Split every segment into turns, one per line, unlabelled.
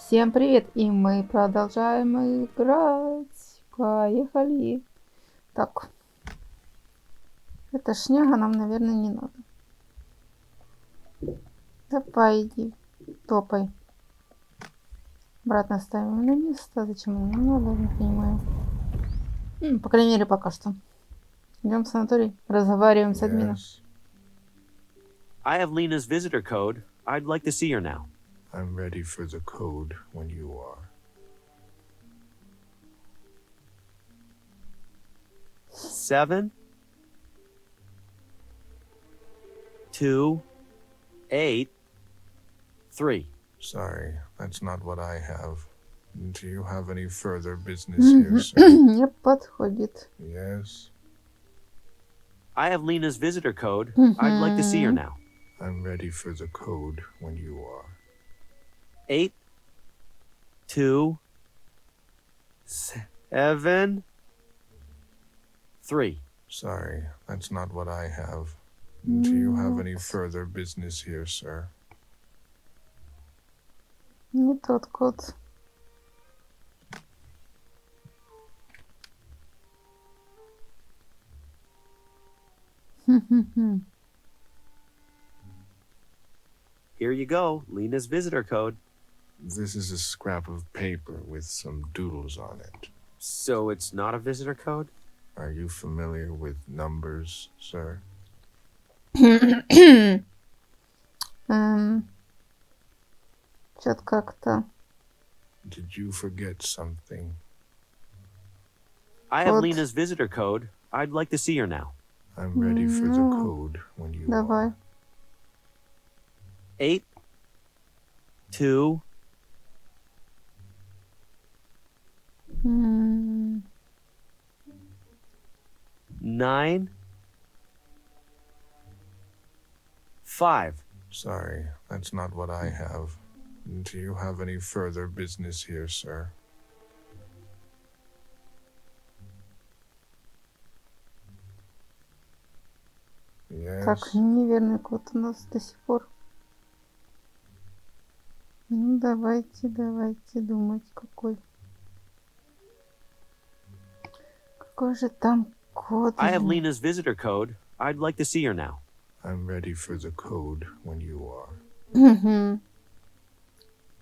Всем привет! И мы продолжаем играть. Поехали. Так. Эта шняга нам, наверное, не надо. Давай, иди. Топай. Обратно ставим на место. Зачем нам надо, не понимаю. По крайней мере, пока что. Идем в санаторий. Разговариваем с админом.
I have Lena's visitor code. I'd like to see her now.
I'm ready for the code when you are.
7 2 8 3.
Sorry, that's not what I have. Do you have any further business here, sir?
Не подходит.
Yes,
I have Lena's visitor code. I'd like to see her now.
I'm ready for the code when you are.
8 2 7 3.
Sorry, that's not what I have. Do you have any further business here, sir?
Не тот код.
Here you go, Lena's visitor code.
This is a scrap of paper with some doodles on it.
So it's not a visitor code?
Are you familiar with numbers, sir?
Чё-то как-то.
Did you forget something?
I have
Code.
Lena's visitor code. I'd like to see her now.
I'm ready for the
No.
code when you
Давай.
are.
8 2 9 5.
Sorry, that's not what I have. Do you have any further business here, sir? Yes.
Так, неверный код у нас до сих пор. Ну, давайте думать, какой. Какой же там код?
I have Lena's visitor code. I'd like to see her now.
I'm ready for the code when you are.
Мгм.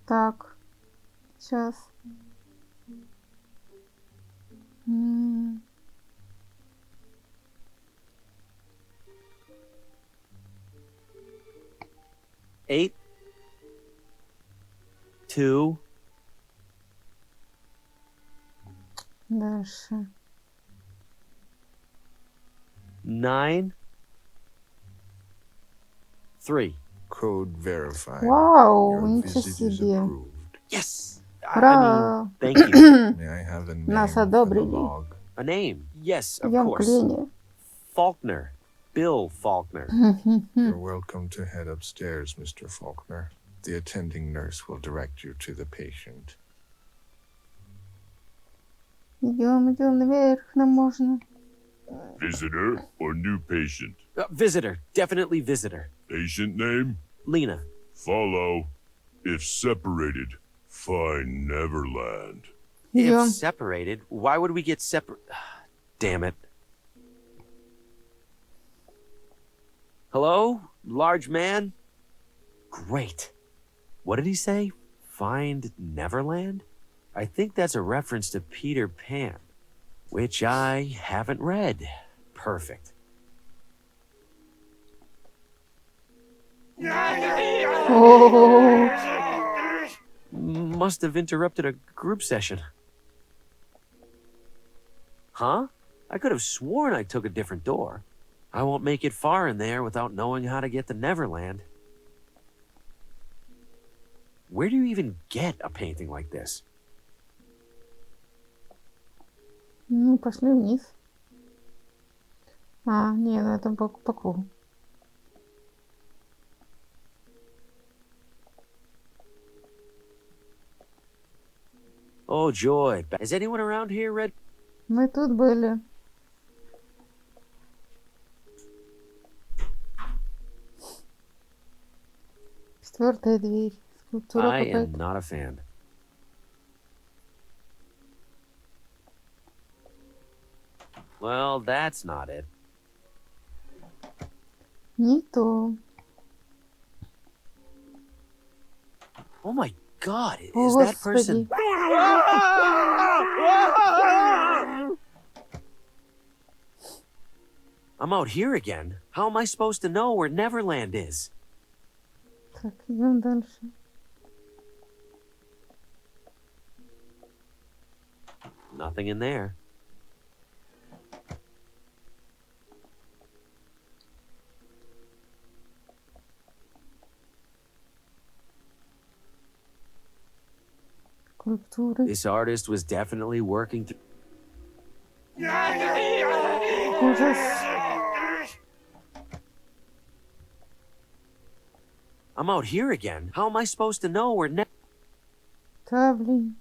Так, сейчас. М,
8 2
Дальше.
9 3.
Code verified.
Вау,
Your
ничего
visit is
себе.
approved.
Yes.
Ура!
Thank you.
May I have a name
Нас
for the
одобрили.
log?
A name? Yes, of
Идем к
course.
Лене.
Faulkner. Bill Faulkner.
You're welcome to head upstairs, Mr. Faulkner. The attending nurse will direct you to the patient.
Идем, наверх, нам можно.
Visitor or new patient?
Visitor. Definitely visitor.
Patient name?
Lena.
Follow. If separated, find Neverland.
Идем.
If separated, why would we get separate? Damn it. Hello? Large man? Great. What did he say? Find Neverland? I think that's a reference to Peter Pan, which I haven't read. Perfect.
О,
Must have interrupted a group session. Huh? I could have sworn I took a different door. I won't make it far in there without knowing how to get to Neverland. Where do you even get a painting like this?
Ну, пошли вниз. А, не, ну это по кругу.
Oh, joy. Has anyone around here read?
Мы тут были. Четвертая дверь. Скульптура
I
какая-то.
am not a fan. Well, that's not it.
Не то.
Oh my god,
О,
is that person...
Господи.
I'm out here again. How am I supposed to know where Neverland is?
Так, идем дальше.
Nothing in there.
Скульптуры.
This artist was definitely working through...
Ужас.
I'm out here again. How am I supposed to know where
Да, блин.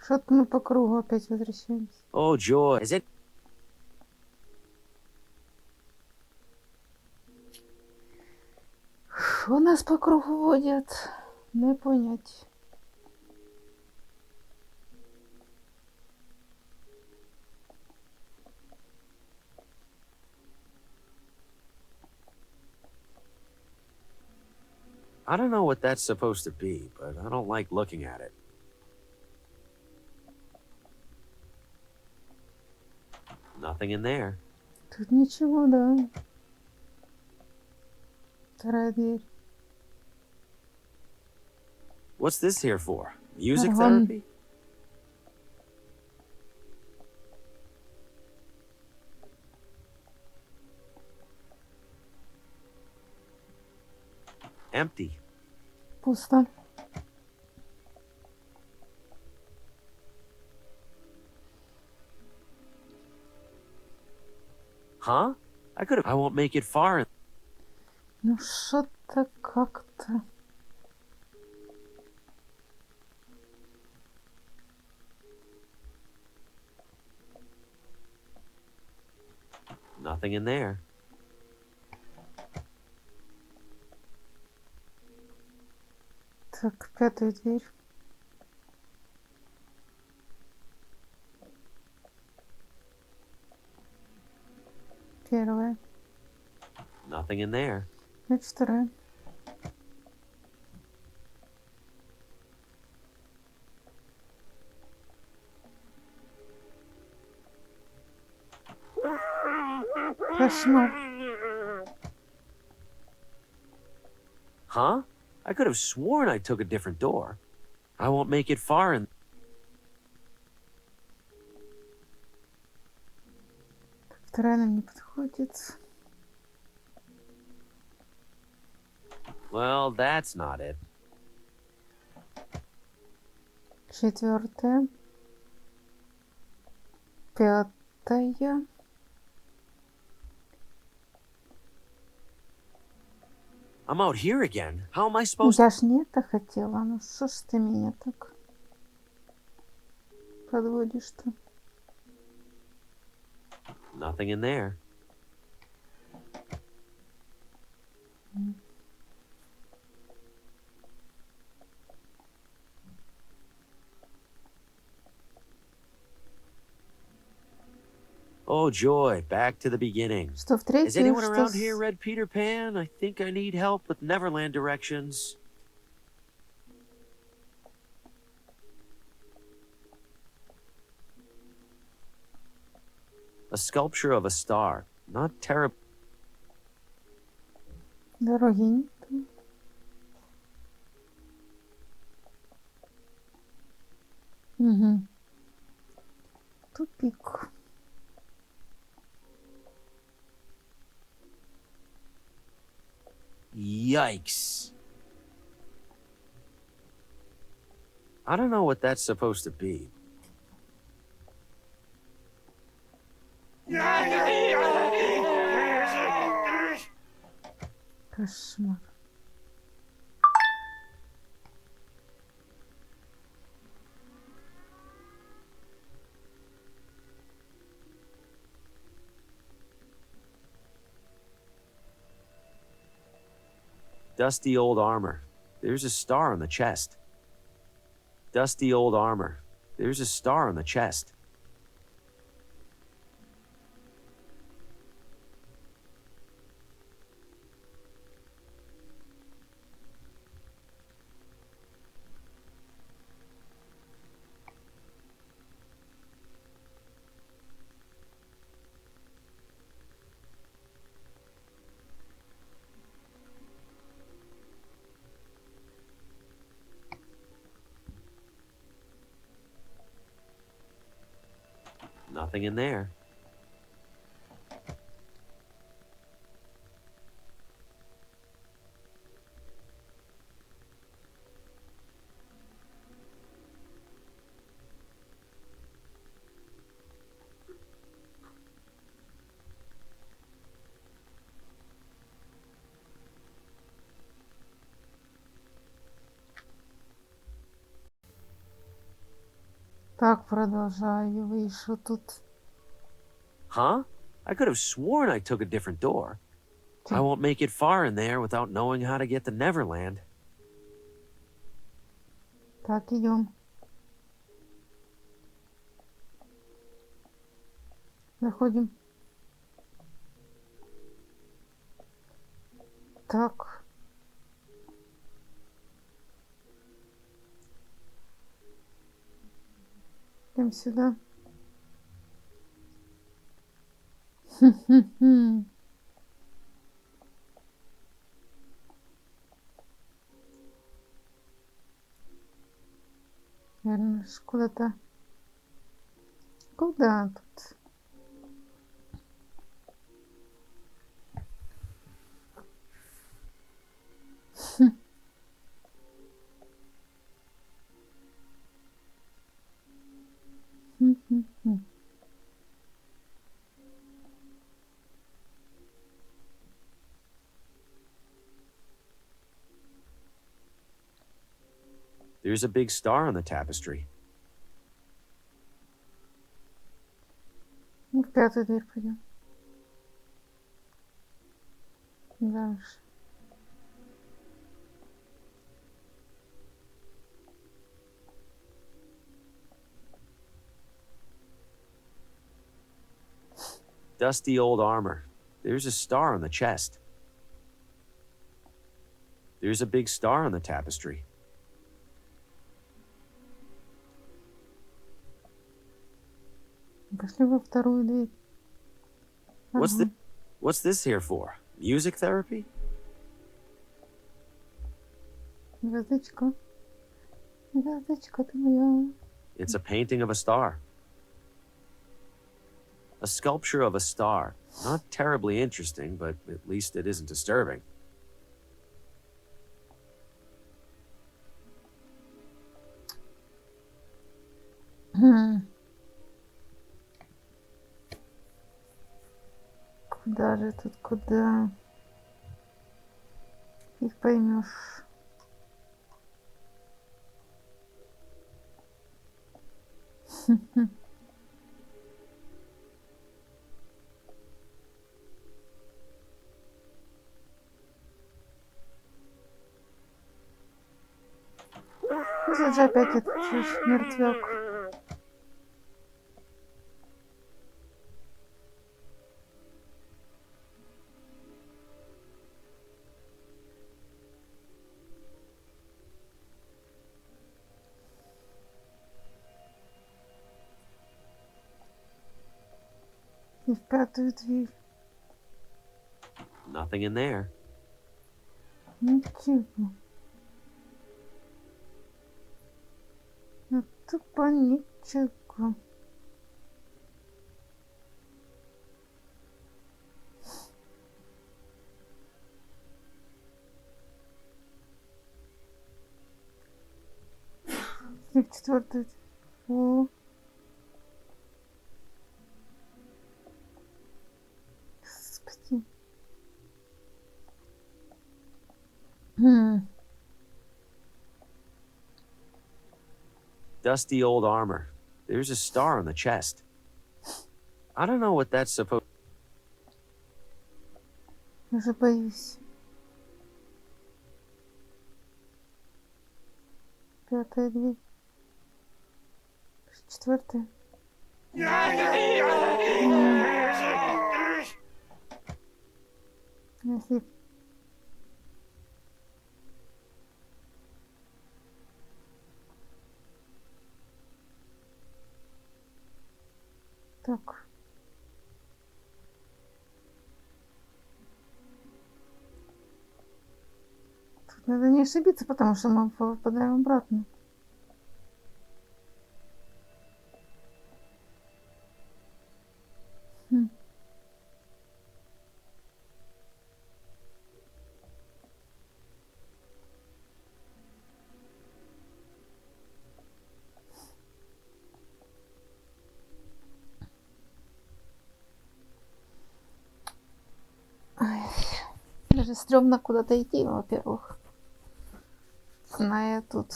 Что-то мы по кругу опять возвращаемся.
Oh, joy. Is it...
Что нас по кругу водят? Не понять.
I don't know what that's supposed to be, but I don't like looking at it. Nothing in there.
Тут ничего, да. Вторая дверь.
What's this here for? Music
Ага.
therapy? Empty.
Пусто.
Huh? I won't make it far.
Ну что-то как-то.
Nothing in there.
Так, пятая дверь. Первая.
Nothing in there.
Значит, вторая. Кошмар.
Huh? I could have sworn I took a different door. I won't make it far in...
Вторая нам не подходит.
Well, that's not it.
Четвертая. Пятая.
I'm out here again. How am I supposed...
Я ж не это хотела. Ну что ж ты меня так подводишь-то?
Nothing in there. Oh, joy. Back to the beginning.
Что в
Has
третьей,
anyone
что
around
с-
here read Peter Pan? I think I need help with Neverland directions. A sculpture of a star. Not terrible.
Дороги нет. Угу. Тупик.
Yikes. I don't know what that's supposed to be.
Кошмар.
Dusty old armor. There's a star on the chest. Dusty old armor. There's a star on the chest. Nothing in there.
Так, продолжаю. И что тут?
Huh? I could have sworn I took a different door. I won't make it far in there without knowing how to get to Neverland.
Так, идем. Заходим. Так. Идем сюда. Хм-хм-хм. Наверное, куда-то. Куда тут? Хм-хм-хм.
There's a big star on the tapestry.
Ну, в пятую дверь пойдем. Дальше.
Dusty old armor. There's a star on the chest. There's a big star on the tapestry.
Пошли во вторую дверь. Ага.
What's this here for? Music therapy?
Звездочка. Звездочка ты моя.
It's a painting of a star. A sculpture of a star. Not terribly interesting, but at least it isn't disturbing.
Куда же тут, куда? Их поймешь. Тут же опять этот мертвяк. И в пятую дверь.
Nothing in there.
Ничего. Ну, тупо ничего. И в четвертую дверь. О. Господи.
Dusty old armor. There's a star on the chest. I don't know what that's supposed.
Я уже боюсь. Пятая дверь. Четвертая. Если... Так. Тут надо не ошибиться, потому что мы попадаем обратно. Даже стрёмно куда-то идти, во-первых. На тут.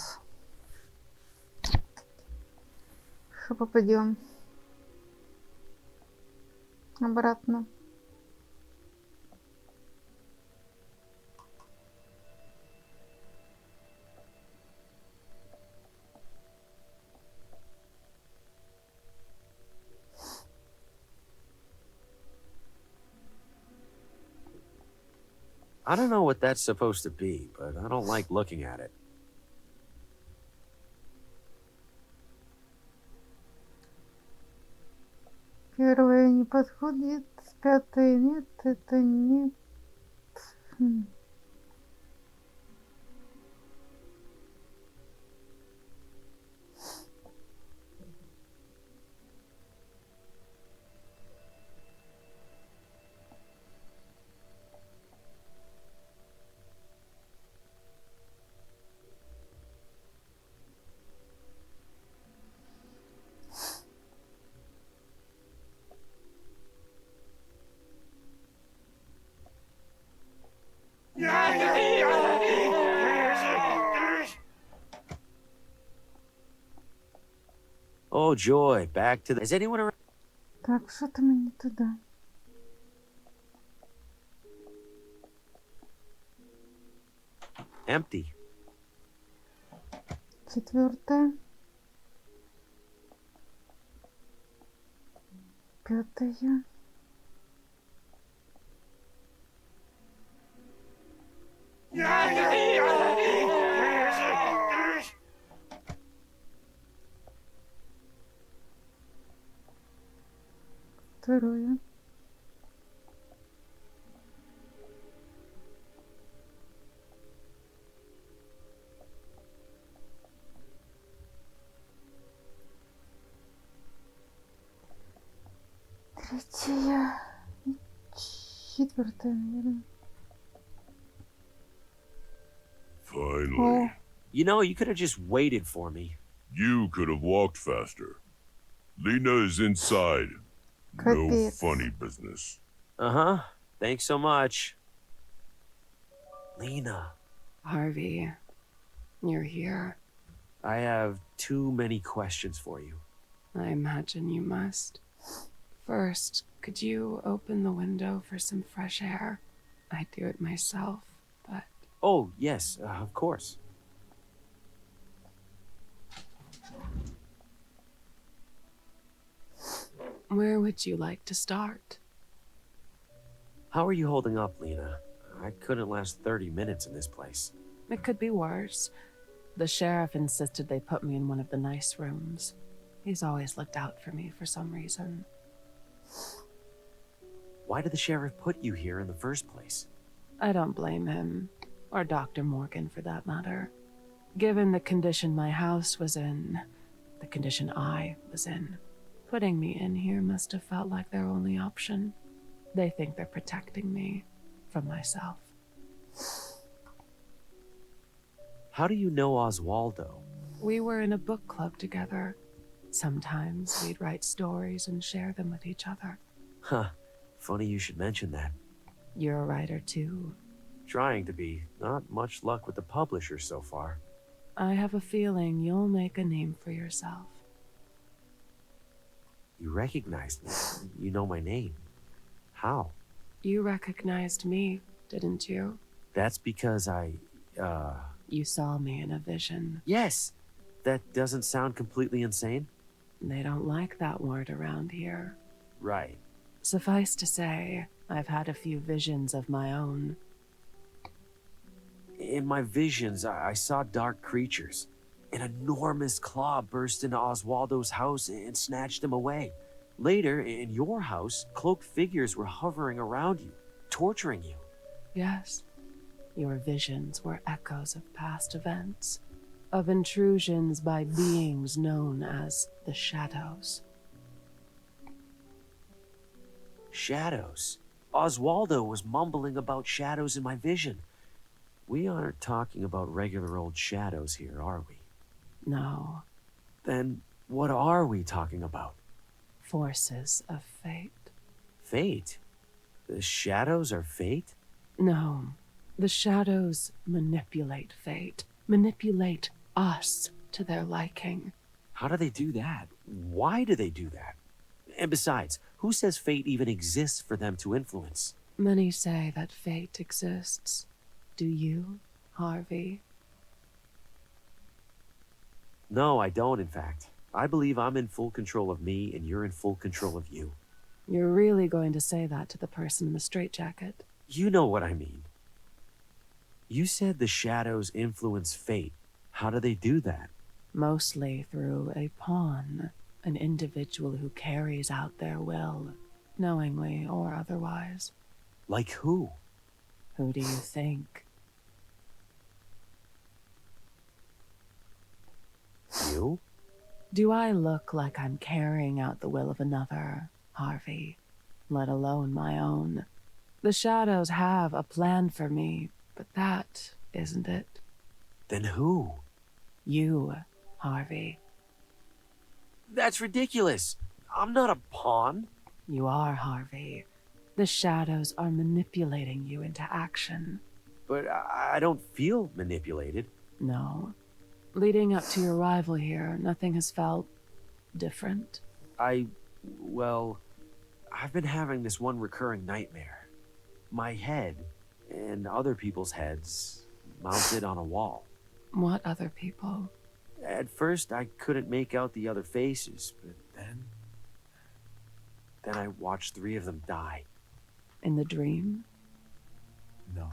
Что попадем? Обратно.
I don't know what that's supposed to be, but I don't like looking at it.
Первое не подходит, пятое нет, это нет.
Oh joy, back to the... Is anyone around?
Так, что-то мы не туда.
Empty.
Четвертое. Пятое. Второе. Третье. И четвертое, наверное.
Finally.
You know, you could have just waited for me.
You could have walked faster. Lena is inside. No
Капец.
funny business.
Uh-huh. Thanks so much. Lena,
Harvey, you're here.
I have too many questions for you.
I imagine you must. First, could you open the window for some fresh air? I do it myself, but...
Oh, yes, of course.
Where would you like to start?
How are you holding up, Lena? I couldn't last 30 minutes in this place.
It could be worse. The sheriff insisted they put me in one of the nice rooms. He's always looked out for me for some reason.
Why did the sheriff put you here in the first place?
I don't blame him, or Dr. Morgan for that matter. Given the condition my house was in, the condition I was in, putting me in here must have felt like their only option. They think they're protecting me from myself.
How do you know Oswaldo?
We were in a book club together. Sometimes we'd write stories and share them with each other.
Huh. Funny you should mention that.
You're a writer too.
Trying to be. Not much luck with the publisher so far.
I have a feeling you'll make a name for yourself.
You recognized me. You know my name. How?
You recognized me, didn't you?
That's because
You saw me in a vision.
Yes! That doesn't sound completely insane?
They don't like that word around here.
Right.
Suffice to say, I've had a few visions of my own.
In my visions, I saw dark creatures. An enormous claw burst into Oswaldo's house and snatched him away. Later, in your house, cloaked figures were hovering around you, torturing you.
Yes, your visions were echoes of past events, of intrusions by beings known as the Shadows.
Shadows. Oswaldo was mumbling about shadows in my vision. We aren't talking about regular old shadows here, are we?
No,
Then what are we talking about?
forces of fate.
Fate? The shadows are fate?
No, The shadows manipulate fate, manipulate us to their liking.
How do they do that? Why do they do that? And besides, who says fate even exists for them to influence?
Many say that fate exists. Do you, Harvey?
No, I don't, in fact. I believe I'm in full control of me and you're in full control of you.
You're really going to say that to the person in the straitjacket?
You know what I mean. You said the shadows influence fate. How do they do that?
Mostly through a pawn, an individual who carries out their will, knowingly or otherwise.
Like who?
Who do you think?
You?
Do I look like I'm carrying out the will of another, Harvey? Let alone my own. The shadows have a plan for me, but that isn't it.
Then who?
You, Harvey.
That's ridiculous. I'm not a pawn.
You are, Harvey. The shadows are manipulating you into action.
But I don't feel manipulated.
No. Leading up to your arrival here, nothing has felt different.
Well, I've been having this one recurring nightmare. My head and other people's heads mounted on a wall.
What other people?
At first, I couldn't make out the other faces, but then I watched 3 of them die.
In the dream?
No.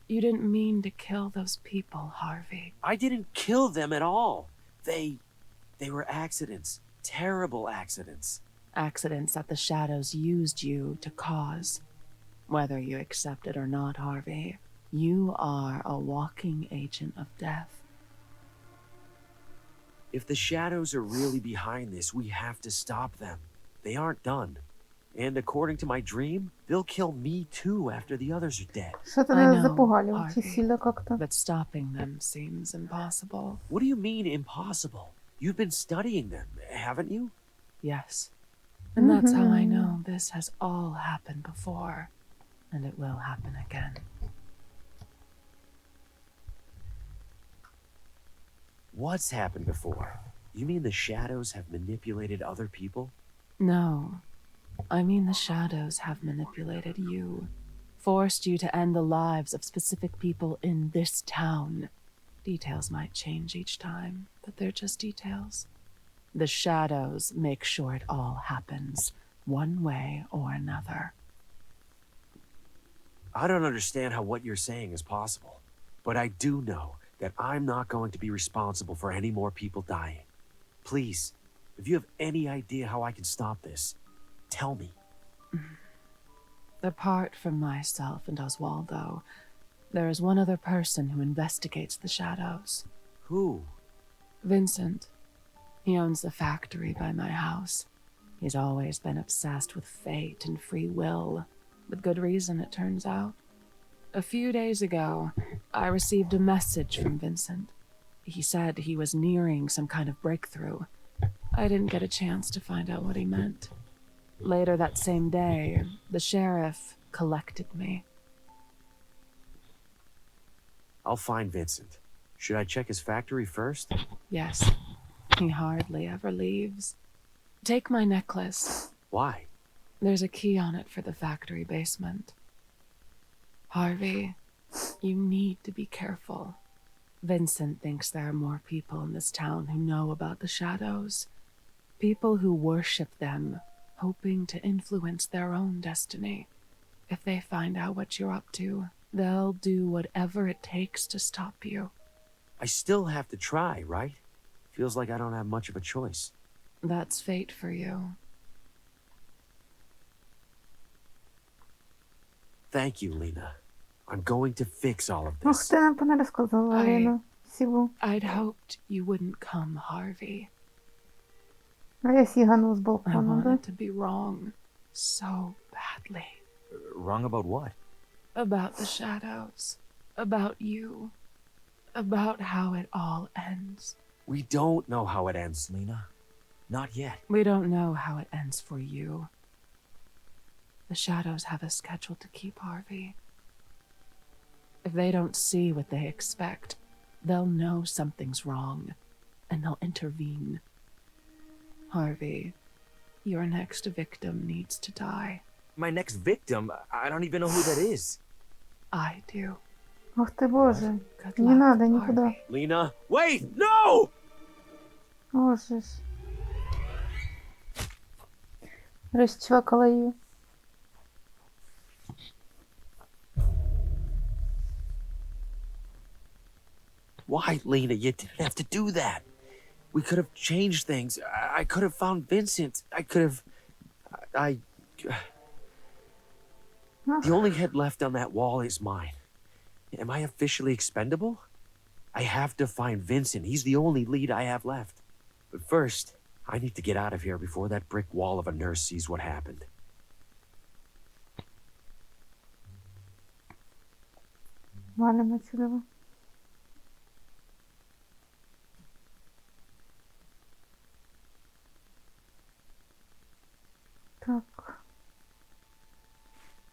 You didn't mean to kill those people, Harvey.
I didn't kill them at all. They were accidents. Terrible accidents.
Accidents that the shadows used you to cause. Whether you accept it or not, Harvey, you are a walking agent of death.
If the shadows are really behind this, we have to stop them. They aren't done. And according to my dream, they'll kill me too after the others are dead.
Что-то
I
нас
know,
запугали очень
Harvey.
сильно как-то.
But stopping them seems impossible.
What do you mean impossible? You've been studying them, haven't you?
Yes. And that's how I know this has all happened before. And it will happen again.
What's happened before? You mean the shadows have manipulated other people?
No. I mean the shadows have manipulated you. Forced you to end the lives of specific people in this town. Details might change each time, but they're just details. The shadows make sure it all happens, one way or another.
I don't understand how what you're saying is possible, but I do know that I'm not going to be responsible for any more people dying. Please, if you have any idea how I can stop this, tell me.
Apart from myself and Oswaldo, there is one other person who investigates the shadows.
Who?
Vincent. He owns the factory by my house. He's always been obsessed with fate and free will. With good reason, it turns out. A few days ago, I received a message from Vincent. He said he was nearing some kind of breakthrough. I didn't get a chance to find out what he meant. Later that same day, the sheriff collected me.
I'll find Vincent. Should I check his factory first?
Yes, he hardly ever leaves. Take my necklace.
Why?
There's a key on it for the factory basement. Harvey, you need to be careful. Vincent thinks there are more people in this town who know about the shadows. People who worship them, hoping to influence their own destiny. If they find out what you're up to, they'll do whatever it takes to stop you.
I still have to try, right? Feels like I don't have much of a choice.
That's fate for you.
Thank you, Lena. I'm going to fix all of
Ух
this.
ты, нам понарассказала Лена всего.
I'd hoped you wouldn't come, Harvey.
А я сигану с
I
балкона, да?
wanted to be wrong so badly.
Wrong about what?
About the shadows. About you. About how it all ends.
We don't know how it ends.
Lena? Not yet.
We don't know how it ends for you. The shadows have a schedule to keep, Harvey. If they don't see what they expect, they'll know something's wrong, and they'll intervene. Harvey, your next victim needs to die.
My next victim? I don't even know who that is.
I do.
Ох ты боже.
Good
Не
luck,
надо никуда.
Harvey.
Lena, wait! No!
Ужас. Расчвакала ее.
Why, Lena? You didn't have to do that. We could have changed things. I could have found Vincent. I could have... The only head left on that wall is mine. Am I officially expendable? I have to find Vincent. He's the only lead I have left. But first, I need to get out of here before that brick wall of a nurse sees what happened.
Валим отсюда. Так.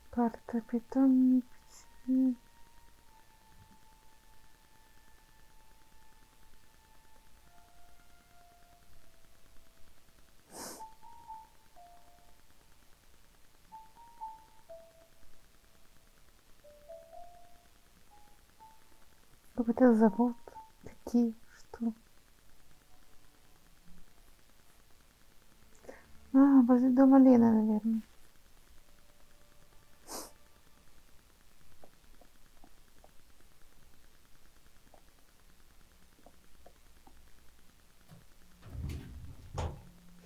Карта питомники. Какой-то завод. Такие, что? Возле дома Лены, наверное.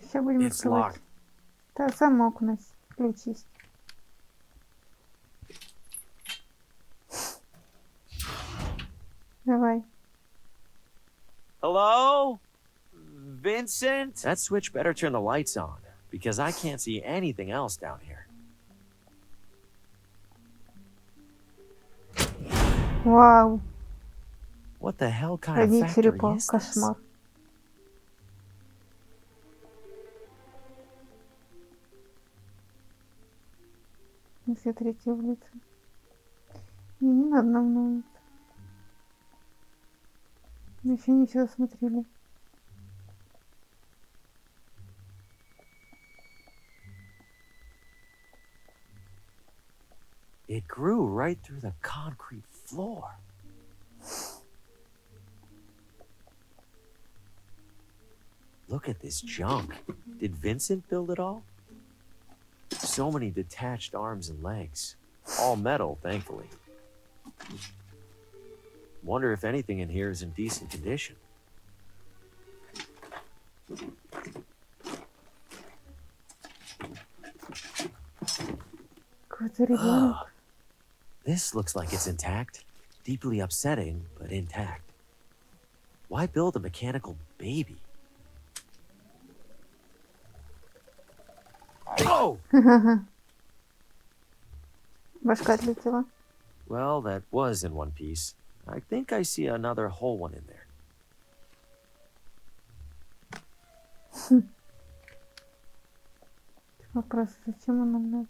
Сейчас будем
It's
открывать.
locked.
Да, замок у нас. Ключ есть. Давай.
Hello? Vincent? That switch better turn the lights on, because I can't see anything else down here.
Вау.
What the hell kind of
Одни
factory
черепа.
is this?
Кошмар. Все третья улица. Не надо нам на улицу. Мы еще не все осмотрели.
It grew right through the concrete floor. Look at this junk. Did Vincent build it all? So many detached arms and legs. All metal, thankfully. Wonder if anything in here is in decent condition.
Какой-то ребенок.
This looks like it's intact. Deeply upsetting, but intact. Why build a mechanical baby? Oh!
Башка отлетела.
Well, that was in one piece. I think I see another whole one in there.
Вопрос, зачем он нам надо?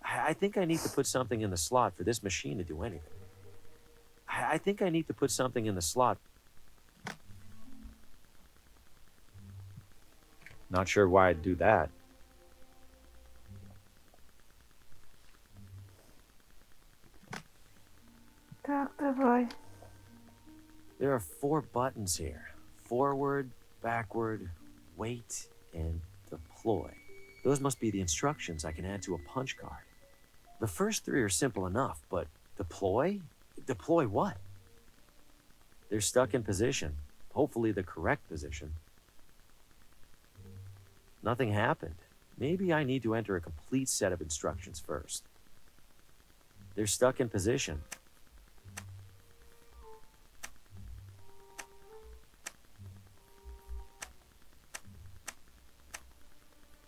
I think I need to put something in the slot for this machine to do anything. I think I need to put something in the slot. Not sure why I'd do that.
Так, давай.
There are 4 buttons here. Forward, backward, wait, and deploy. Those must be the instructions I can add to a punch card. The first 3 are simple enough, but deploy? Deploy what? They're stuck in position. Hopefully the correct position. Nothing happened. Maybe I need to enter a complete set of instructions first. They're stuck in position.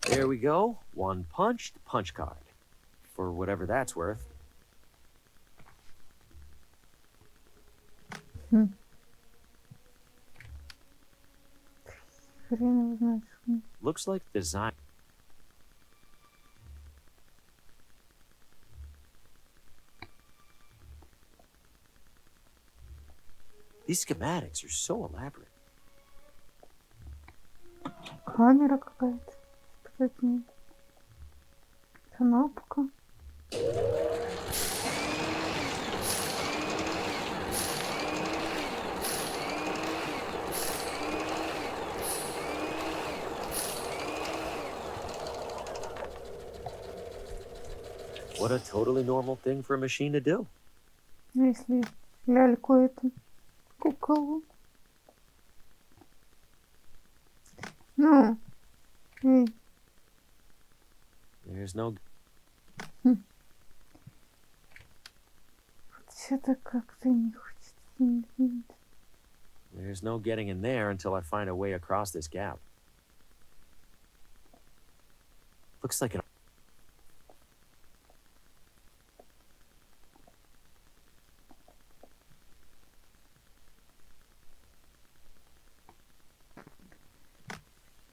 There we go. 1 punched punch card. For whatever that's worth.
Хрен его знает, что.
Looks like design. These schematics are so elaborate.
Камера какая-то. Спрятанная. Кнопка.
What a totally normal thing for a machine to do.
А если ляльку эту куколу? Ну, эй,
There's no
что-то как-то не хочется.
there's no getting in there until I find a way across this gap. Looks like an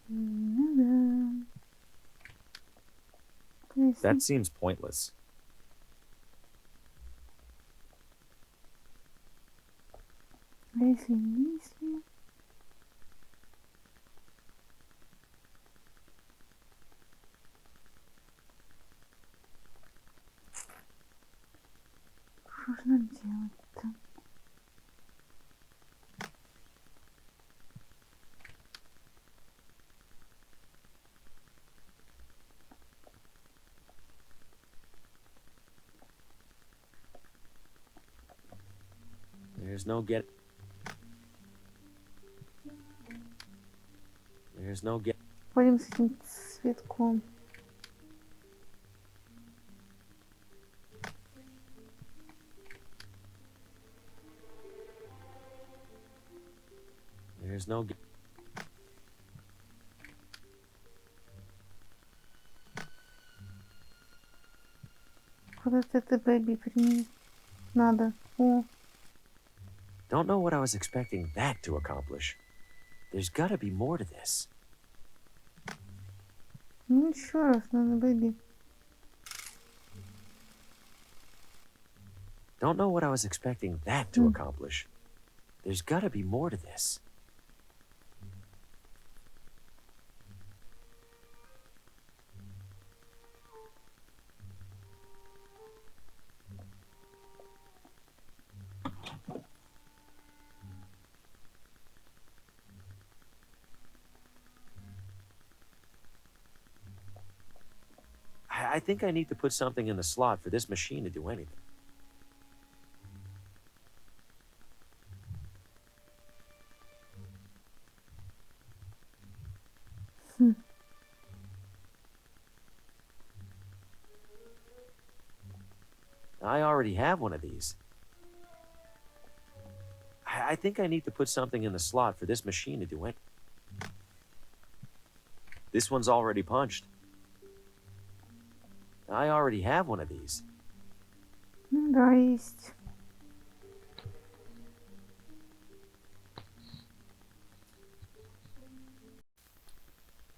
Ну да.
that seems pointless.
Если. Что же нам делать-то?
There's no get. There's no get.
Пойдем с этим цветком.
There's no get.
Вот это бэби принес. Надо. О,
Don't know what I was expecting that to accomplish. There's gotta be more to this.
ну еще раз надо бэби.
Don't know what I was expecting that to accomplish. There's gotta be more to this. I think I need to put something in the slot for this machine to do anything. I already have one of these. I think I need to put something in the slot for this machine to do anything. This one's already punched. I already have one of these.
Ну да, есть.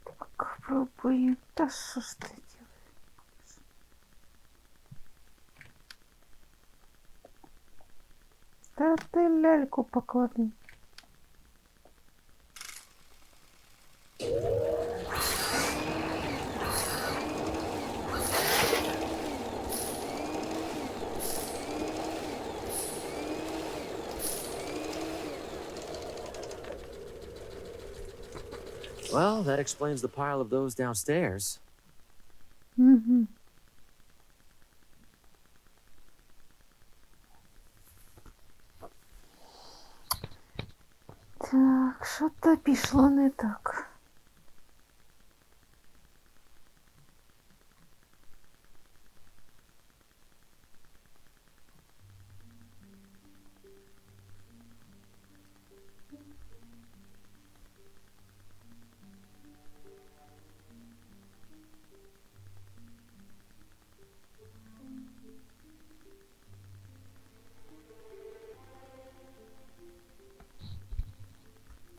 Так, пробуем. Да что ж ты делаешь? Да ты ляльку поклади.
Well, that explains the pile of those downstairs.
Угу. Так, що-то пішло не так.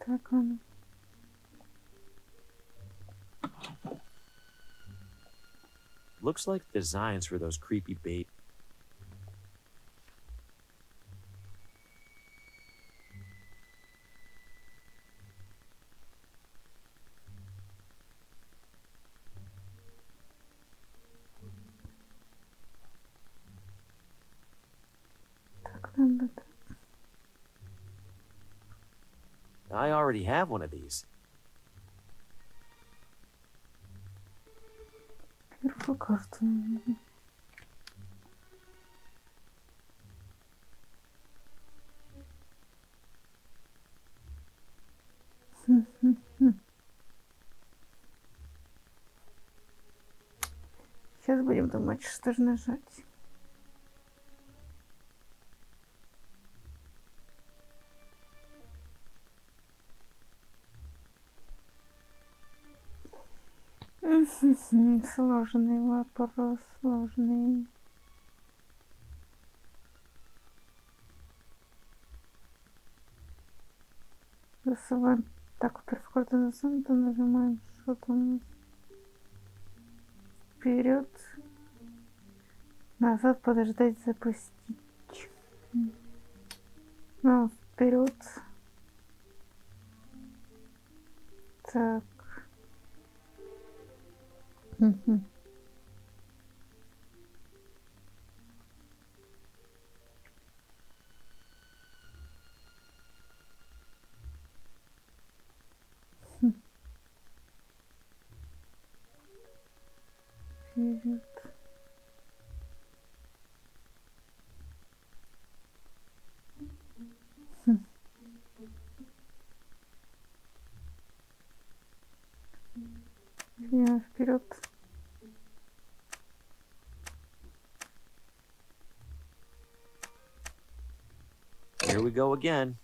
Так,
looks like designs for those creepy bait.
Так, надо...
I already have one of these.
Первую карту. Сейчас будем думать, что же нажать. Сложный вопрос, сложный. Засываем. Так, перфокорда засунута, нажимаем, что там вперед, назад, подождать, запустить. Ну, вперед. Так. Вперед. Вперед.
Here we go again.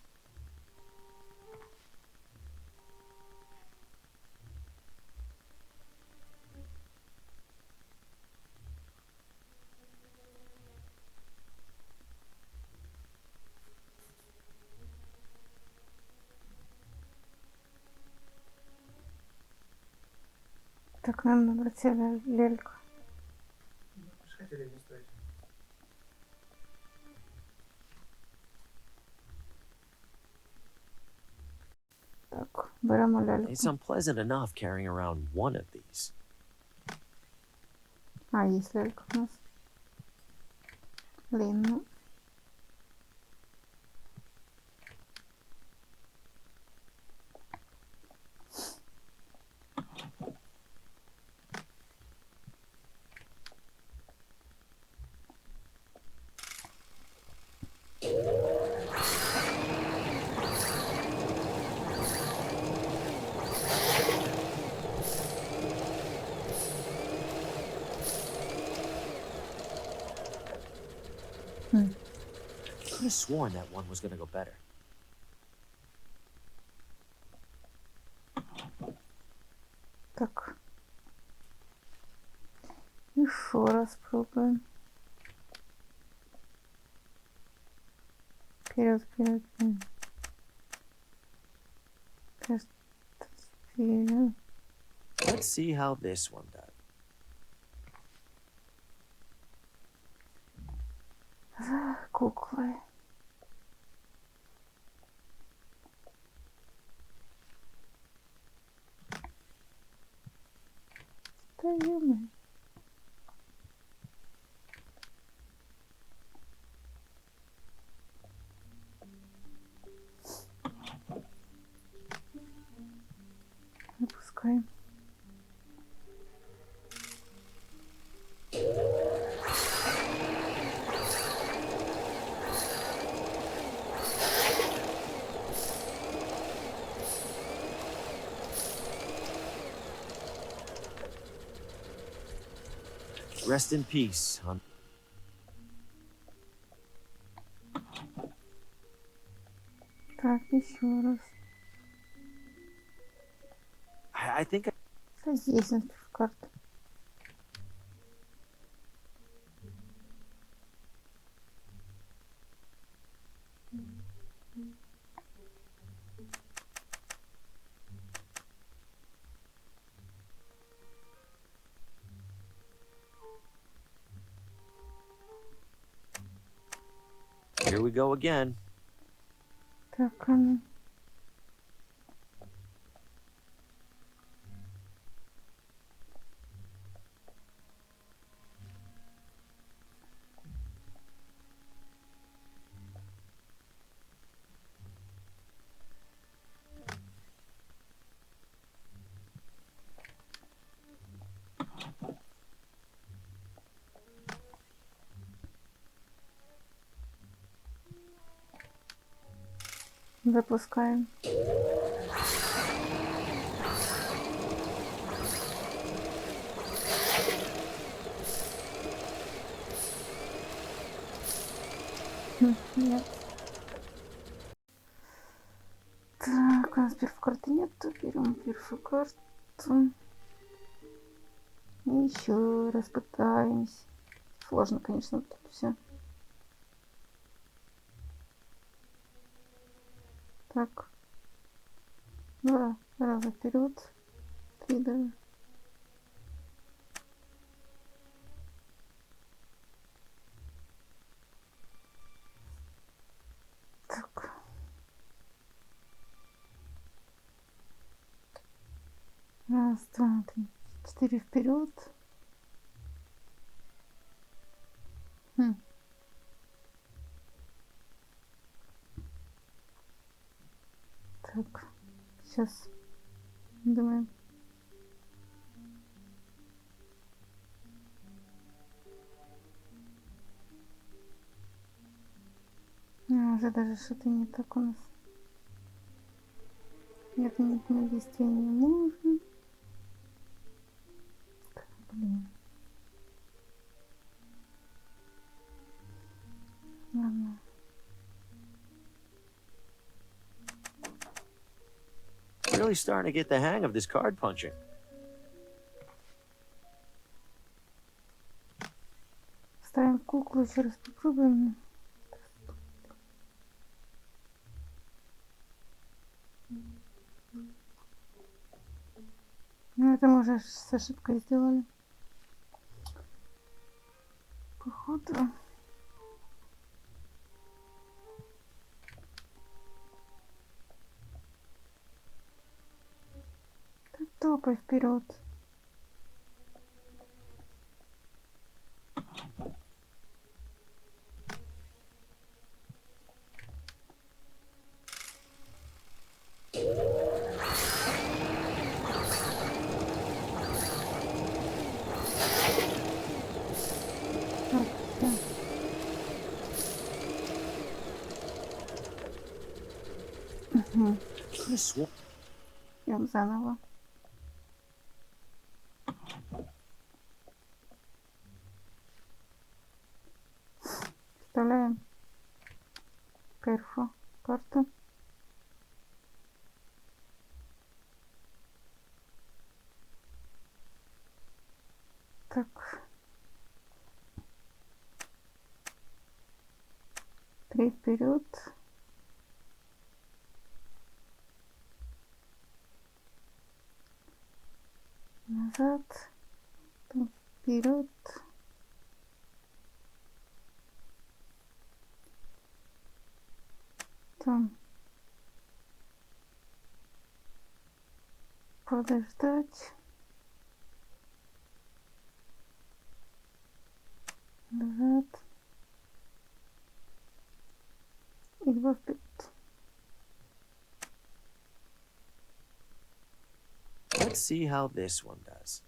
Так, нам набрать лельку. Так, беремо ляльку.
It's unpleasant enough carrying around one of these.
А, есть лялька у нас. Длинная.
Could have sworn that one was gonna go better.
Так. Еще раз пробуем. Вперед, вперед, вперед. Кажется, вперед.
Let's see how this one does.
За куклой. Стоим. Выпускаем.
Rest in peace.
Так, еще раз.
I think
Есть на карта.
Here we go again.
Так, а ну. Запускаем. Нет. Так, у нас перфокарты нету. Берем перфокарту. И еще раз пытаемся. Сложно, конечно, тут все. Так. 2 раза вперед. 3 даже. Так. Раз, два, три, 4 вперед. Так, сейчас думаем. Уже даже что-то не так у нас. Это не действие не можно. Блин. Ладно.
Really starting to get the hang of this card punching.
Ставим куклу, еще раз попробуем. Ну, это мы уже с ошибкой сделали. Походу. Да топай вперед. Идем заново. Вставляем перфо карту. Так. 3 вперед. Назад. Вперед. Там. Подождать. Назад. И 2 вперед.
Let's see how this one does.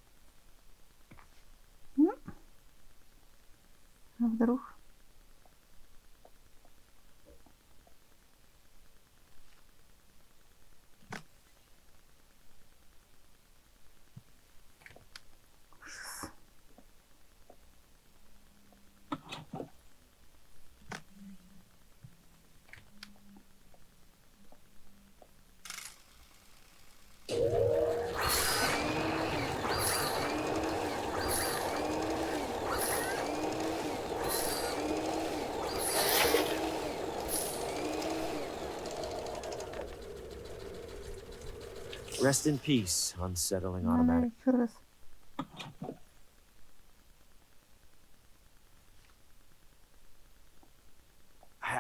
А вдруг?
Rest in peace, unsettling
Надо
automatic.
еще раз.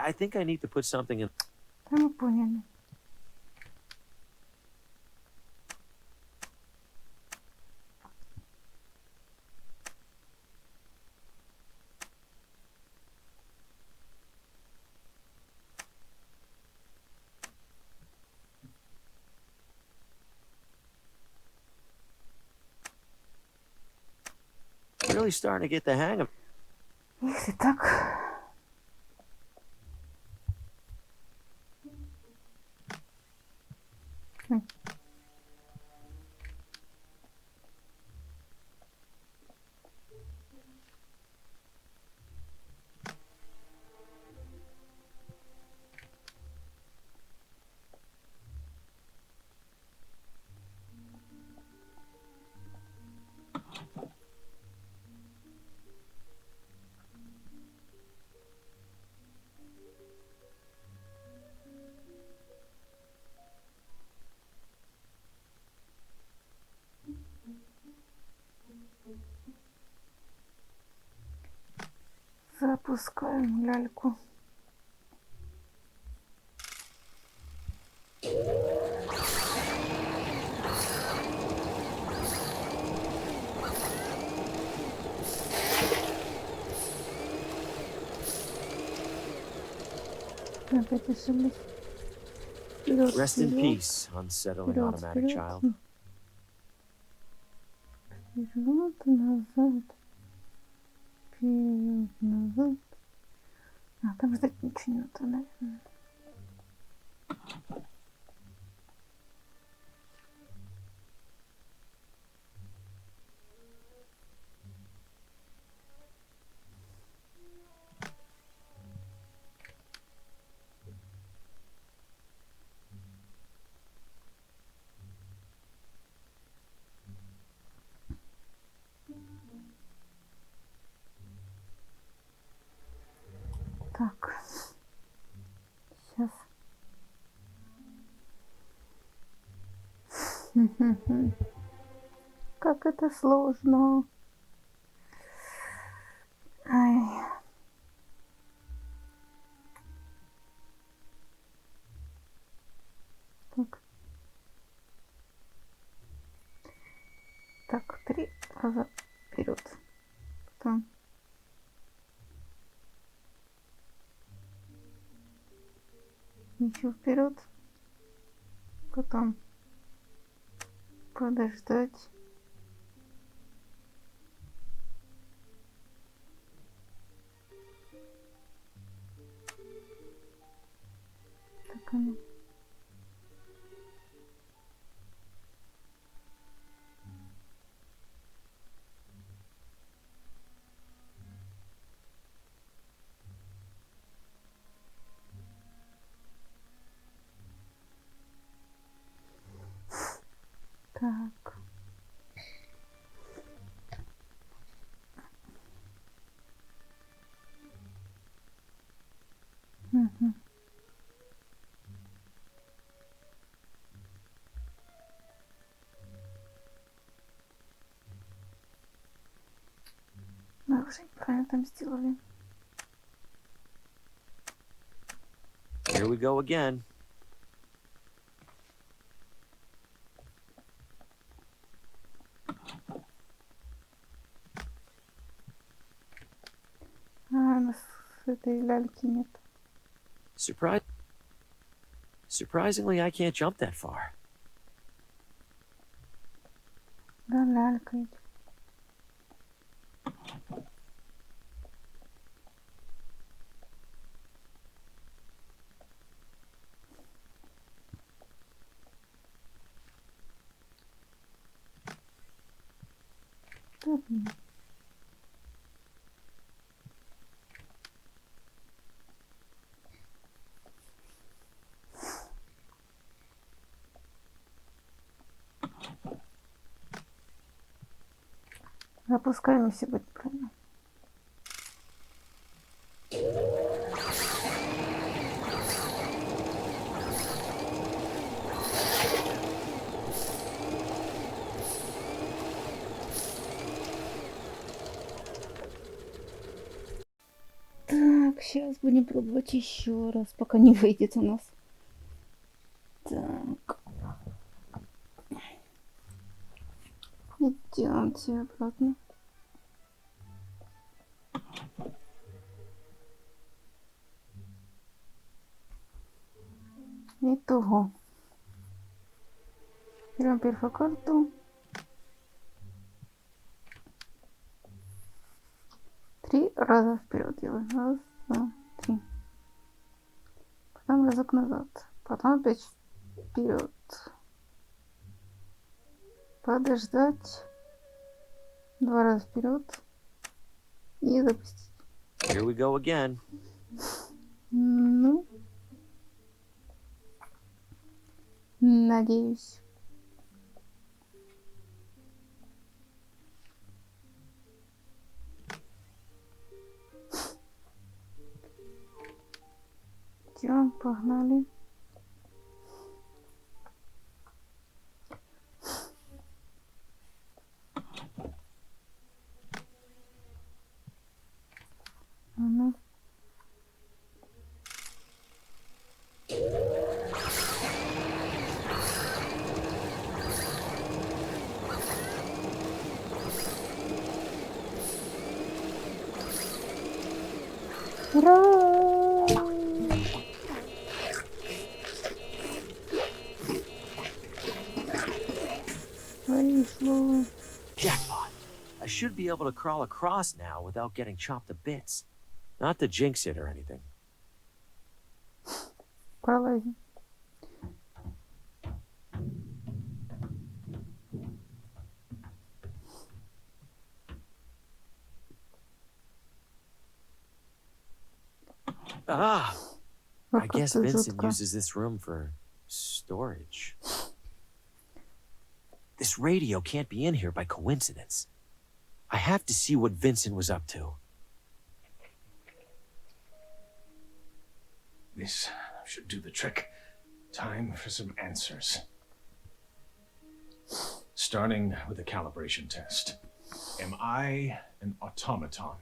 I think I need to put something in.
Да мы поняли.
Really starting to get the hang of.
Если так... Запускаем ляльку. Опять ошиблись. Вперед,
Rest in
вперед,
peace, unsettling
вперед,
automatic
вперед.
child.
Вперед, назад. Вперед, назад. А, там ждать ничего не надо, наверное. Так. Сейчас. Как это сложно. Ай. Так. Так, 3 раза вперед. Потом. Еще вперед. Потом подождать. Так оно. Так. Угу. Мы уже неправильно там сделали.
Here we go again.
А, у нас этой ляльки нет.
Surprisingly, I can't jump that far.
Да, лялька идет. Да, блин. Запускаем, если будет правильно. Так, сейчас будем пробовать еще раз, пока не выйдет у нас. Так. Идемте обратно. Итого. Берем перфокарту. 3 раза вперед делаем. Раз, два, 3. Потом разок назад. Потом опять вперед. Подождать. 2 раза вперед. И запустить.
Here we go again.
Ну. Надеюсь. Идем, погнали. Ну. Ура! Вышло.
Jackpot. I should be able to crawl across now without getting chopped to bits. Not to jinx it or anything.
Пролазим.
Ah!
Вот
I guess
как-то
Vincent
жутко.
uses this room for storage. This radio can't be in here by coincidence. I have to see what Vincent was up to.
This should do the trick. Time for some answers. Starting with a calibration test. Am I an automaton?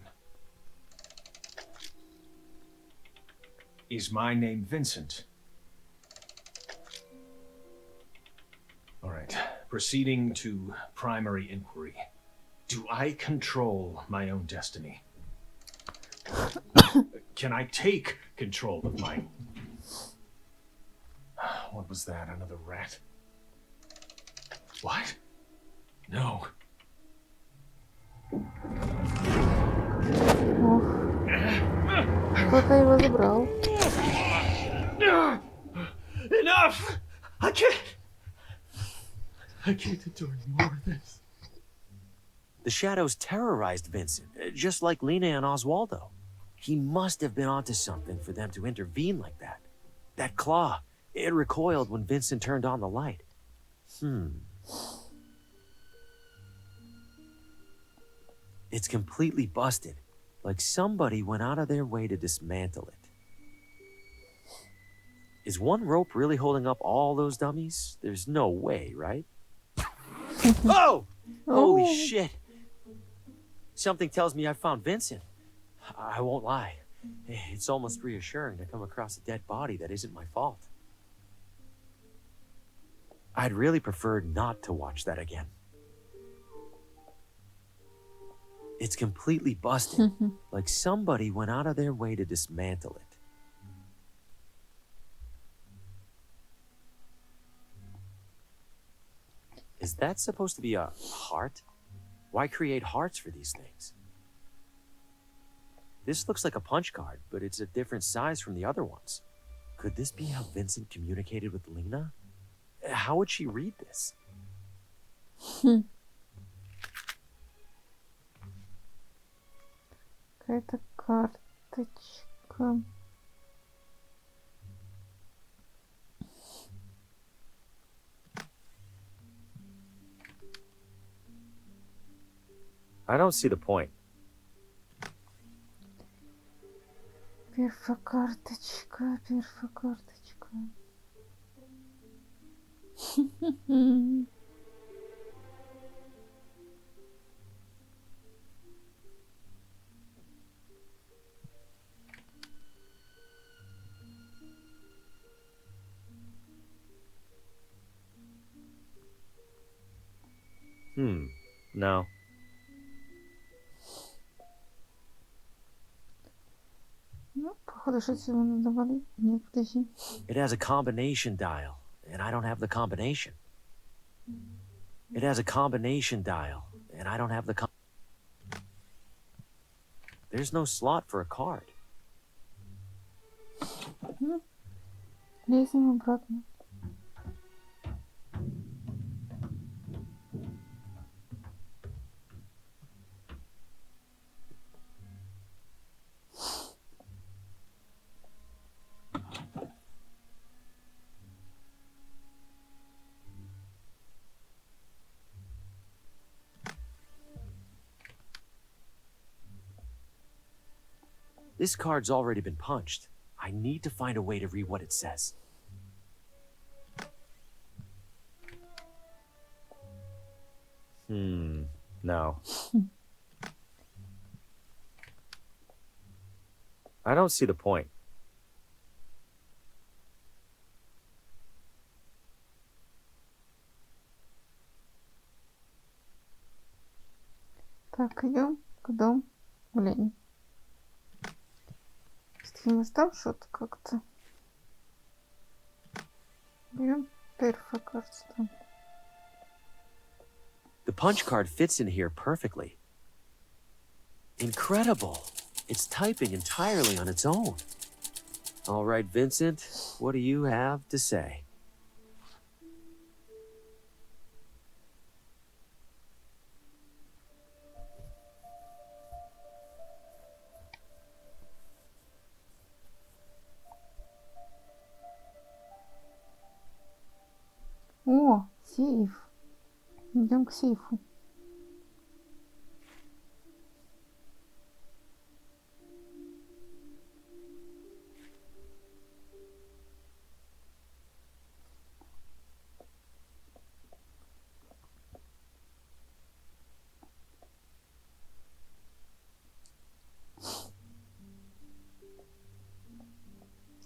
Is my name Vincent? All right, proceeding to primary inquiry. Do I control my own destiny? Can I take control of my... What was that? Another rat? What? No.
Кто-то его забрал.
Enough! I can't endure any more of this.
The shadows terrorized Vincent, just like Lena and Oswaldo. He must have been onto something for them to intervene like that. That claw, it recoiled when Vincent turned on the light. It's completely busted, like somebody went out of their way to dismantle it. Is one rope really holding up all those dummies? There's no way, right? Oh! Holy shit! Something tells me I found Vincent. I won't lie. It's almost reassuring to come across a dead body that isn't my fault. I'd really prefer not to watch that again. It's completely busted, like somebody went out of their way to dismantle it. Is that supposed to be a heart? Why create hearts for these things? This looks like a punch card, but it's a different size from the other ones. Could this be how Vincent communicated with Lena? How would she read this?
Какая-то карточка.
I don't see the point.
Перфокарточка, перфокарточка.
No.
Ну, походу, что его надо валить. Нет, подожди.
It has a combination dial, and I don't have the combination. It has a combination dial, and I don't have the There's no slot for a card.
Лезем обратно.
This card's already been punched. I need to find a way to read what it says.
No. I don't see the point.
Так, идем к дому. Блин. С таким местам что-то как-то. Берем перфа, кажется, там.
The punch card fits in here perfectly. Incredible. It's typing entirely on its own. All right, Vincent, what do you have to say?
О, сейф. Идем к сейфу.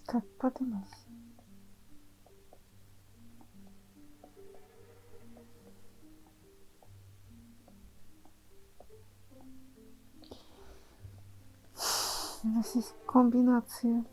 Так, поднимайся. У нас есть комбинация.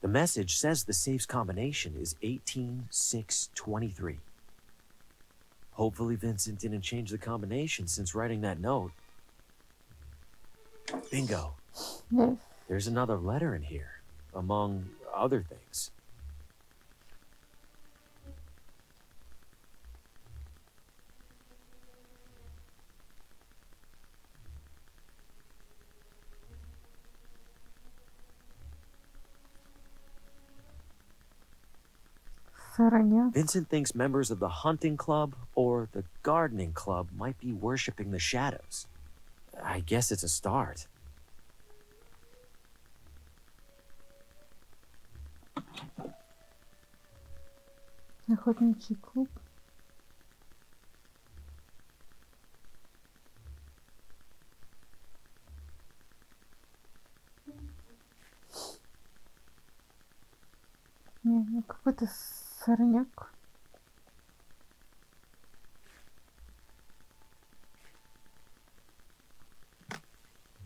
The message says the safe's combination is 18623. Hopefully Vincent didn't change the combination since writing that note. Bingo.
Yes.
There's another letter in here, among other things.
Стороня.
Vincent thinks members of the hunting club or the gardening club might be worshipping the shadows. I guess it's a start.
Охотничий клуб. Не, ну какой-то сорняк.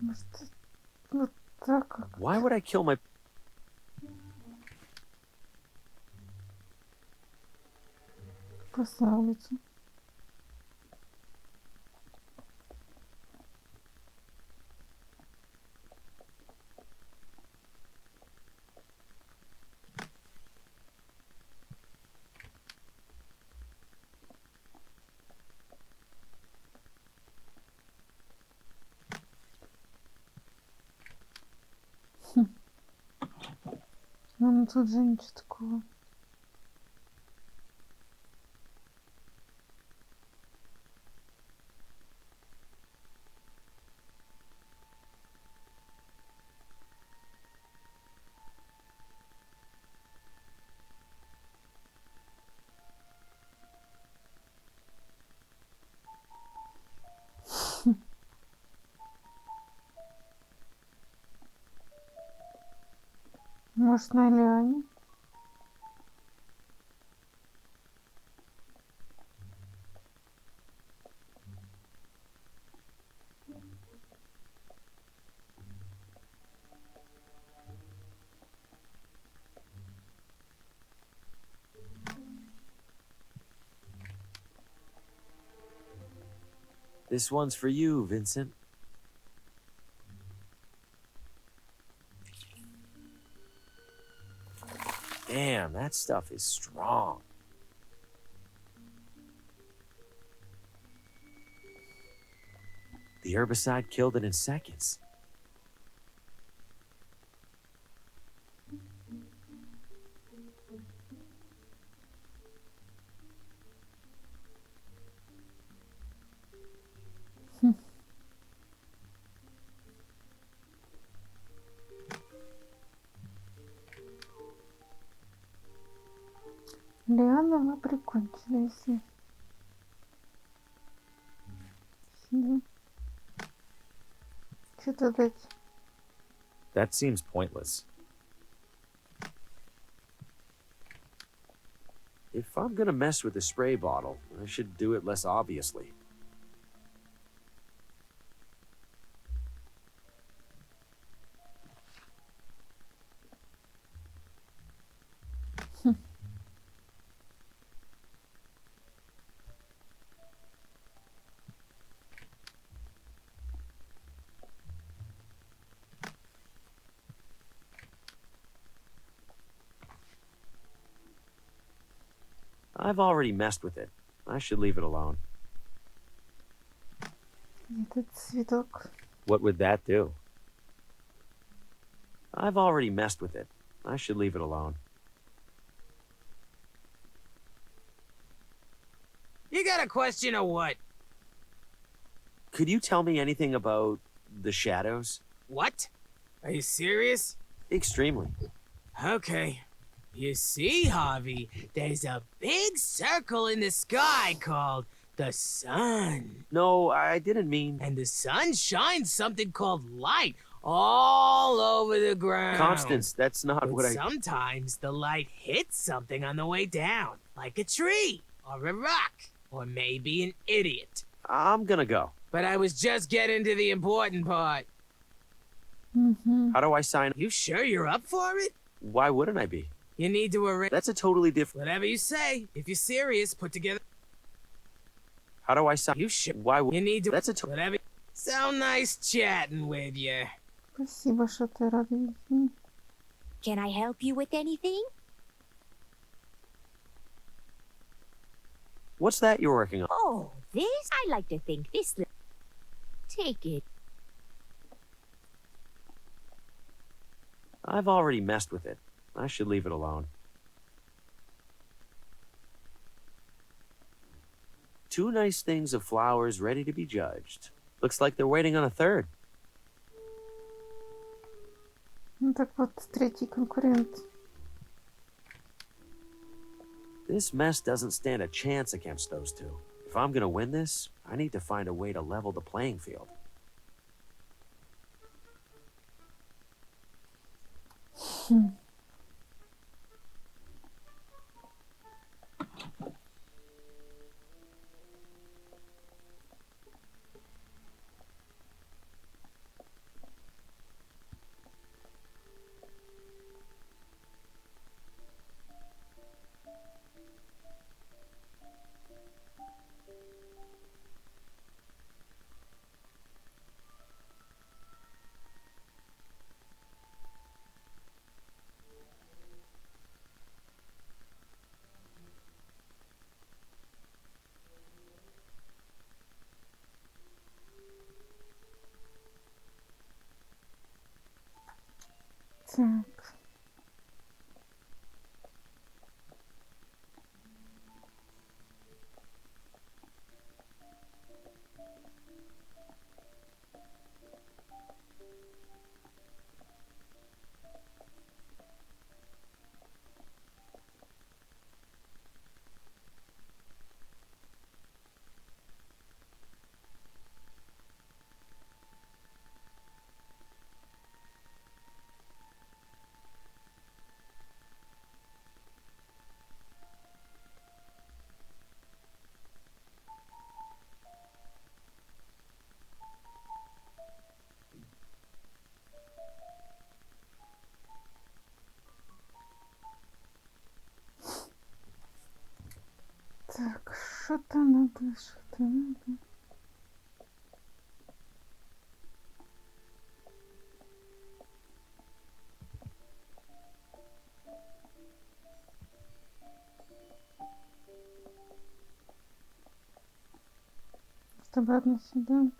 Может, вот так как.
Why would I kill my...
Просто на улицу. Ну тут же ничего такого. Может, на Лиане?
This one's for you, Vincent. Damn, that stuff is strong. The herbicide killed it in seconds.
Лиана мы прикончили, если... Что-то дать.
That seems pointless.
If I'm gonna mess with the spray bottle, I should do it less obviously. I've already messed with it. I should leave it alone.
Этот цветок.
What would that do?
I've already messed with it. I should leave it alone.
You got a question or what?
Could you tell me anything about the shadows?
What? Are you serious?
Extremely.
Okay. You see, Harvey, there's a big circle in the sky called the sun.
No, I didn't mean...
And the sun shines something called light all over the ground.
Constance, that's not
But
what I...
sometimes the light hits something on the way down, like a tree, or a rock, or maybe an idiot.
I'm gonna go.
But I was just getting to the important part.
How do I sign...
You sure you're up for it?
Why wouldn't I be?
You need to arrange...
That's a totally different...
Whatever you say. If you're serious, put together...
How do I sign...
You should...
Why would...
You need to...
That's a...
Whatever... So nice chatting with you.
Спасибо, что ты рад видеть.
Can I help you with anything?
What's that you're working on?
Oh, this? I like to think this... Take it.
I've already messed with it. I should leave it alone. Two nice things of flowers ready to be judged. Looks like they're waiting on a third.
Ну так вот, третий конкурент.
This mess doesn't stand a chance against those two. If I'm gonna win this, I need to find a way to level the playing field.
Так. Так, что-то надо, что-то надо. Обратно сюда.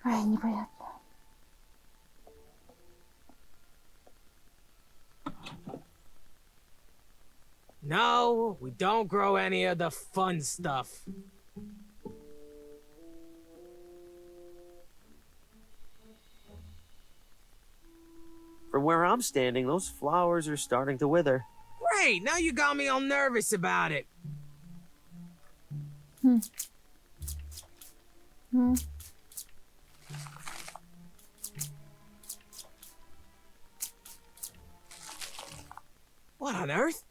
Ай, непонятно.
No, we don't grow any of the fun stuff.
From where I'm standing, those flowers are starting to wither.
Great, now you got me all nervous about it.
Hmm.
What on earth?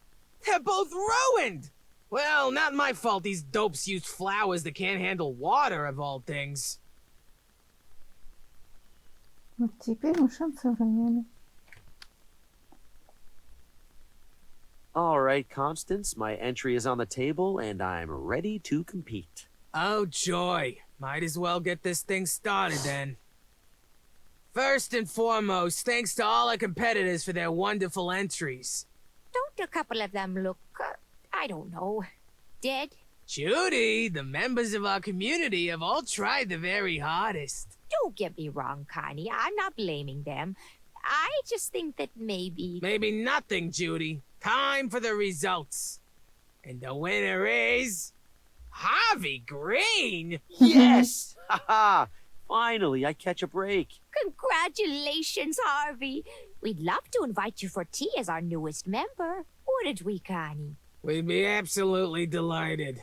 They're both ruined! Well, not my fault these dopes used flowers that can't handle water, of all things.
Вот теперь мы шанс сохраняли.
All right, Constance, my entry is on the table, and I'm ready to compete.
Oh, joy. Might as well get this thing started, then. First and foremost, thanks to all our competitors for their wonderful entries.
Don't a couple of them look, I don't know, dead?
Judy, the members of our community have all tried the very hardest.
Don't get me wrong, Connie. I'm not blaming them. I just think that maybe...
Maybe nothing, Judy. Time for the results. And the winner is... Harvey Green!
Yes! Haha! Finally, I catch a break.
Congratulations, Harvey. We'd love to invite you for tea as our newest member. Wouldn't we, Connie?
We'd be absolutely delighted.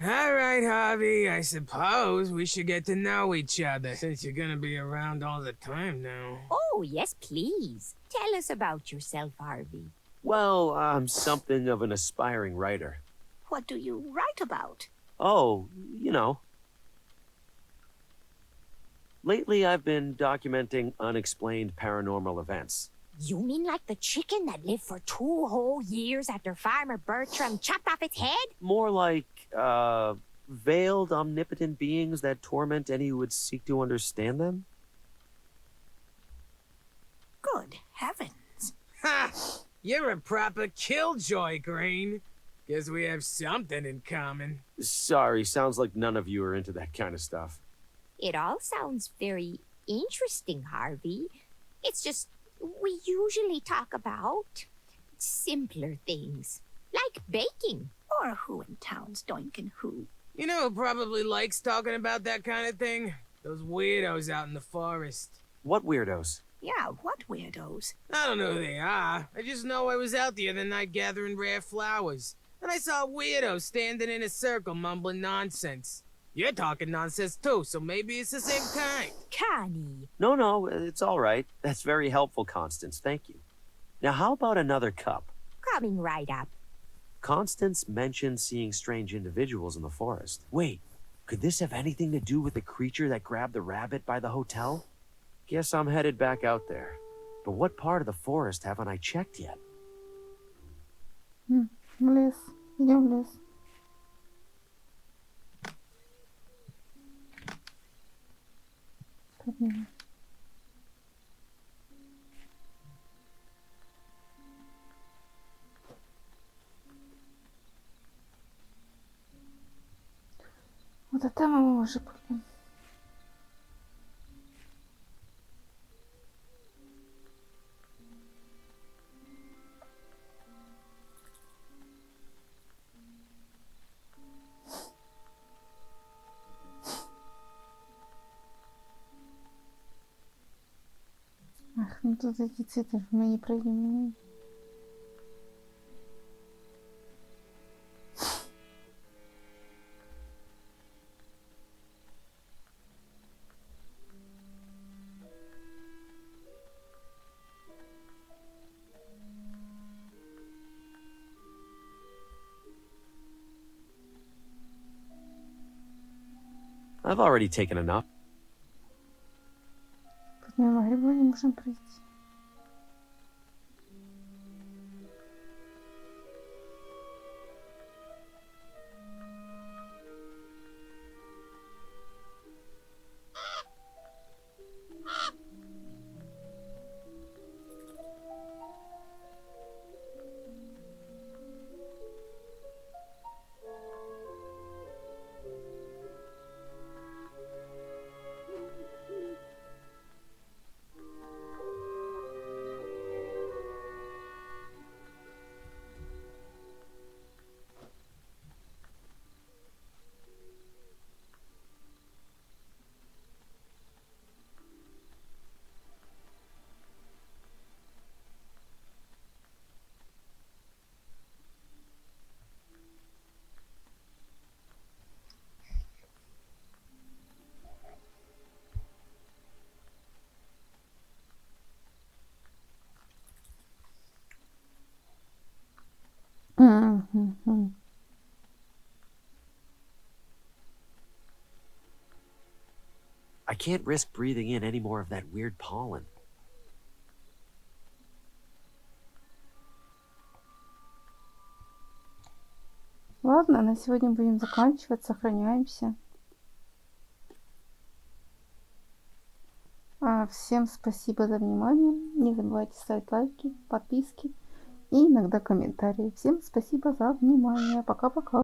All right, Harvey, I suppose we should get to know each other, since you're gonna be around all the time now.
Oh, yes, please. Tell us about yourself, Harvey.
Well, I'm something of an aspiring writer.
What do you write about?
Oh, you know. Lately, I've been documenting unexplained paranormal events.
You mean like the chicken that lived for 2 whole years after Farmer Bertram chopped off its head?
More like, veiled, omnipotent beings that torment any who would seek to understand them?
Good heavens.
Ha! You're a proper killjoy, Green. Guess we have something in common.
Sorry, sounds like none of you are into that kind of stuff.
It all sounds very interesting, Harvey. It's just, we usually talk about simpler things, like baking. Or who in town's doinkin' who.
You know who probably likes talking about that kind of thing? Those weirdos out in the forest.
What weirdos?
Yeah, what weirdos?
I don't know who they are. I just know I was out the other night gathering rare flowers. And I saw a weirdo standing in a circle mumbling nonsense. You're talking nonsense too, so maybe it's the same kind.
Connie.
No, it's all right. That's very helpful, Constance. Thank you. Now, how about another cup?
Coming right up.
Constance mentioned seeing strange individuals in the forest. Wait, could this have anything to do with the creature that grabbed the rabbit by the hotel? Guess I'm headed back out there. But what part of the forest haven't I checked yet?
В лес. Идем в лес. Вот это мы уже были. Ах, ну тут эти цветы мы не пройдем.
I've already taken enough.
Тут мимо гриба не можем пройти. Мгм.
I can't risk breathing in any more of that weird pollen.
Ладно, на сегодня будем заканчивать. Сохраняемся. Всем спасибо за внимание. Не забывайте ставить лайки, подписки и иногда комментарии. Всем спасибо за внимание. Пока-пока.